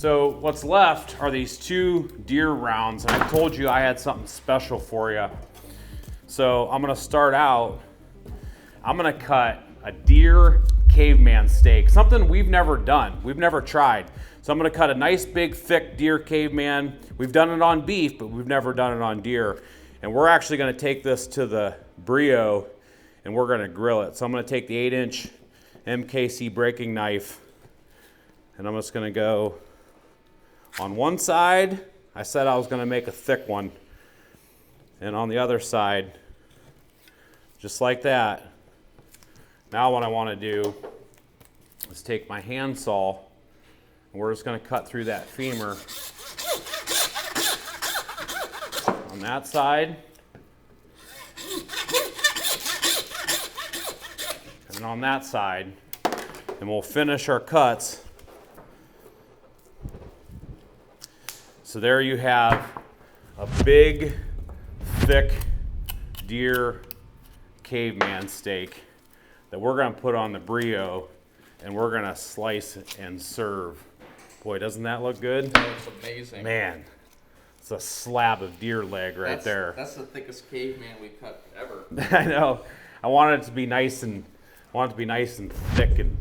So what's left are these 2 deer rounds, and I told you I had something special for you. So I'm gonna start out, I'm gonna cut a Deer Caveman Steak, something we've never done, we've never tried. So I'm gonna cut a nice big thick Deer Caveman. We've done it on beef, but we've never done it on deer. And we're actually gonna take this to the Breeo and we're gonna grill it. So I'm gonna take the 8-inch MKC breaking knife and I'm just gonna go on one side. I said I was gonna make a thick one. And on the other side, just like that. Now what I wanna do is take my handsaw and we're just gonna cut through that femur on that side. And on that side. And we'll finish our cuts. So there you have a big, thick Deer Caveman steak that we're gonna put on the Breeo and we're gonna slice it and serve. Boy, doesn't that look good? That looks amazing. Man, it's a slab of deer leg right there. That's the thickest caveman we've cut ever. I know. I wanted it to be nice and thick and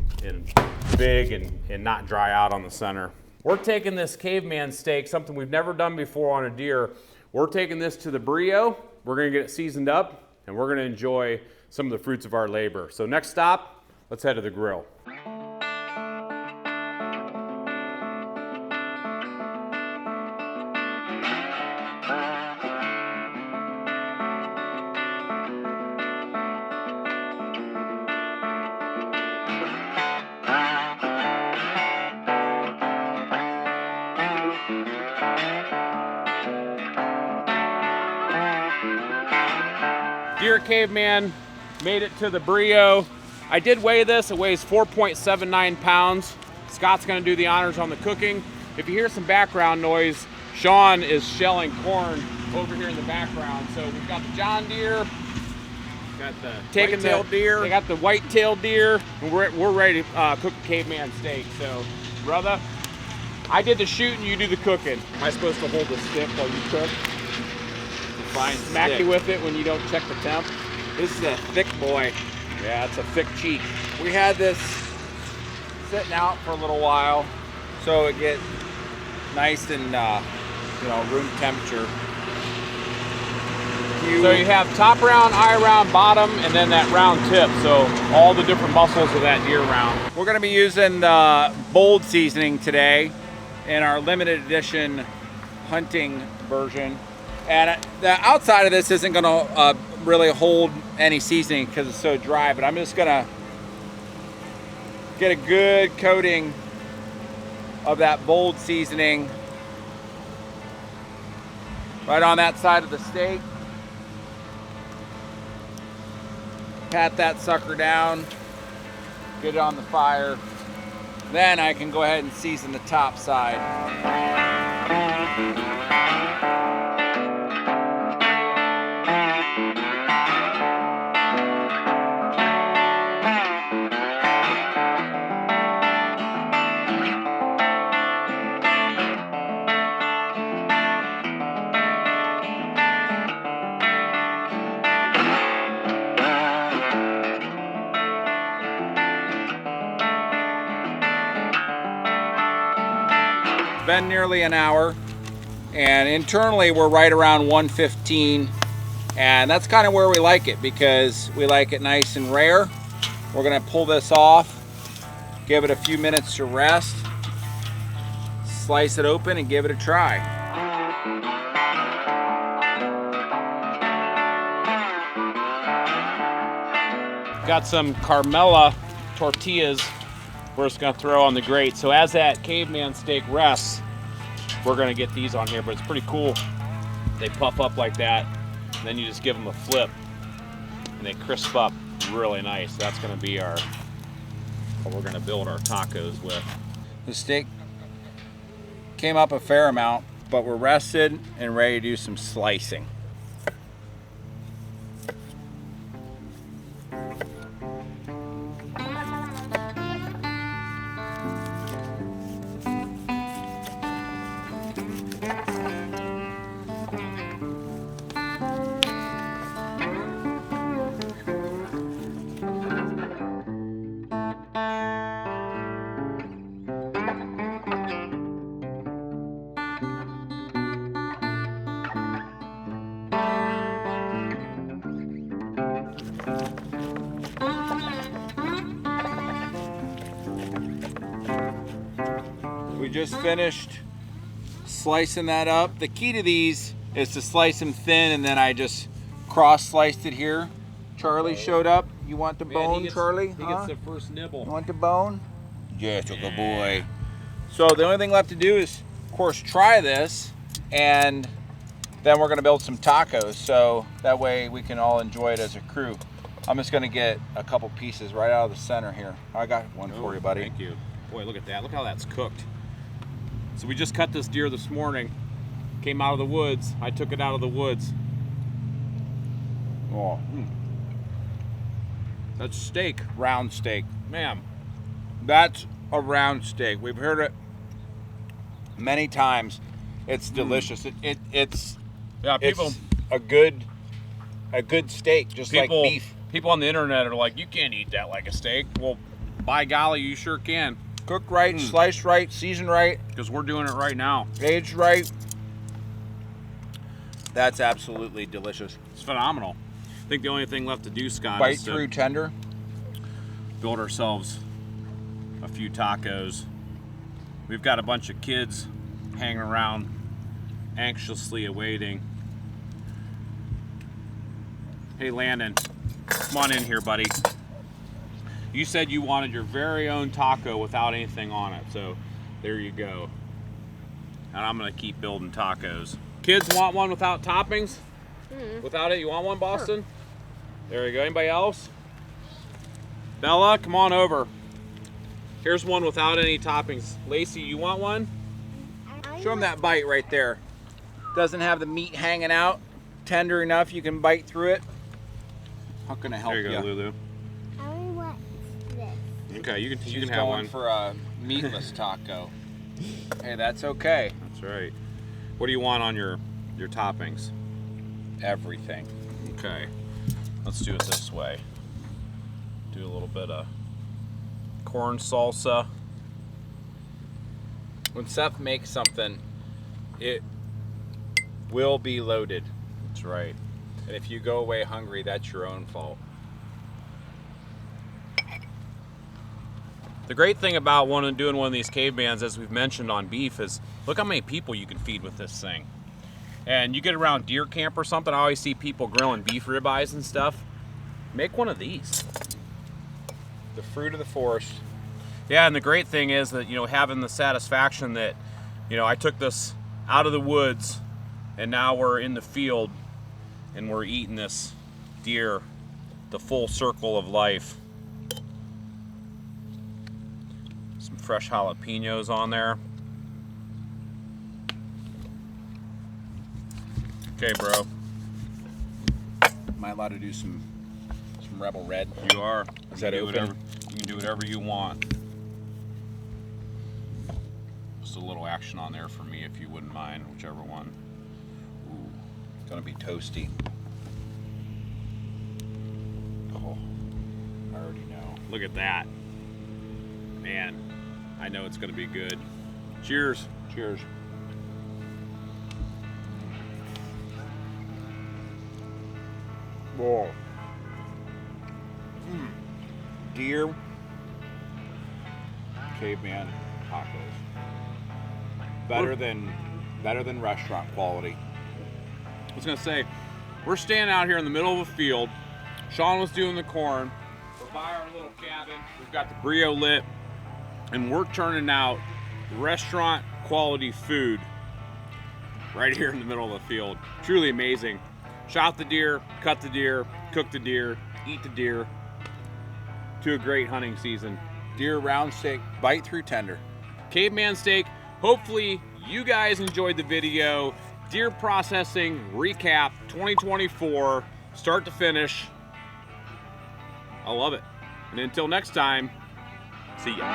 big and not dry out on the center. We're taking this caveman steak, something we've never done before on a deer. We're taking this to the Breeo. We're gonna get it seasoned up and we're gonna enjoy some of the fruits of our labor. So next stop, let's head to the grill. Deer Caveman made it to the Breeo. I did weigh this, it weighs 4.79 pounds. Scott's gonna do the honors on the cooking. If you hear some background noise, Sean is shelling corn over here in the background. So we've got the John Deere, got the white-tailed deer. They got the white-tailed deer, and we're ready to cook a caveman steak. So, brother, I did the shooting, you do the cooking. Am I supposed to hold the stick while you cook? Fine. Smack you with it when you don't check the temp. This is a thick boy. Yeah, it's a thick cheek. We had this sitting out for a little while, so it get nice and room temperature. So you have top round, eye round, bottom, and then that round tip. So all the different muscles of that deer round. We're going to be using bold seasoning today in our limited edition hunting version. And the outside of this isn't going to really hold any seasoning because it's so dry, but I'm just going to get a good coating of that bold seasoning right on that side of the steak. Pat that sucker down, get it on the fire. Then I can go ahead and season the top side. Been nearly an hour, and internally we're right around 115, and that's kind of where we like it because we like it nice and rare. We're going to pull this off, give it a few minutes to rest, slice it open and give it a try. Got some Carmela tortillas we're just gonna throw on the grate. So as that caveman steak rests, we're gonna get these on here, but it's pretty cool. They puff up like that, and then you just give them a flip, and they crisp up really nice. That's gonna be what we're gonna build our tacos with. The steak came up a fair amount, but we're rested and ready to do some slicing. We just finished slicing that up. The key to these is to slice them thin, and then I just cross-sliced it here. Charlie showed up. You want the bone, Charlie? He gets the first nibble. You want the bone? Yes, a good boy. So the only thing left to do is, of course, try this, and then we're gonna build some tacos, so that way we can all enjoy it as a crew. I'm just gonna get a couple pieces right out of the center here. I got one for you, buddy. Thank you. Boy, look at that. Look how that's cooked. So we just cut this deer this morning. Came out of the woods. I took it out of the woods. Oh, That's steak. round steak. Man, That's a round steak. We've heard it many times. It's delicious. It's yeah, people it's a good steak, just like beef. People on the internet are like, you can't eat that like a steak. Well, by golly, you sure can. Cooked right, sliced right, seasoned right, Because we're doing it right now. aged right. That's absolutely delicious. It's phenomenal. I think the only thing left to do, Scott, Bite is to through tender. build ourselves a few tacos. We've got a bunch of kids hanging around, anxiously awaiting. Hey, Landon, come on in here, buddy. You said you wanted your very own taco without anything on it, so there you go. And I'm gonna keep building tacos. Kids want one without toppings? Without it, you want one, Boston? Sure. There you go. Anybody else? Bella, come on over. Here's one without any toppings. Lacey, you want one? Show them that bite right there. Doesn't have the meat hanging out. Tender enough you can bite through it. How can I help you? There you go, Lulu. I want this. Okay, you can She's have going one. for a meatless taco. Hey, that's okay. That's right. What do you want on your toppings? Everything. Okay, let's do it this way. Do a little bit of corn salsa. When Seth makes something, it will be loaded. That's right. And if you go away hungry, that's your own fault. The great thing about doing one of these cavemans, as we've mentioned on beef, is look how many people you can feed with this thing. And you get around deer camp or something, I always see people grilling beef ribeyes and stuff. Make one of these. The fruit of the forest. Yeah, and the great thing is that, having the satisfaction that, I took this out of the woods and now we're in the field and we're eating this deer, the full circle of life. Some fresh jalapenos on there. Okay, bro. Am I allowed to do some Rebel Red? You are. Is that you can do open? you can do whatever you want. Just a little action on there for me, if you wouldn't mind, whichever one. Ooh, it's gonna be toasty. Oh, I already know. Look at that. Man, I know it's gonna be good. Cheers. Cheers. Whoa. Deer Caveman tacos. Better than restaurant quality. I was gonna say, we're standing out here in the middle of a field. Sean was doing the corn. We're by our little cabin. We've got the Breeo lit, and we're turning out restaurant quality food right here in the middle of the field. Truly amazing. Shot the deer, cut the deer, cook the deer, eat the deer. To a great hunting season. Deer round steak, bite through tender. Caveman Steak. Hopefully you guys enjoyed the video. Deer processing recap 2024, start to finish. I love it. And until next time, see ya.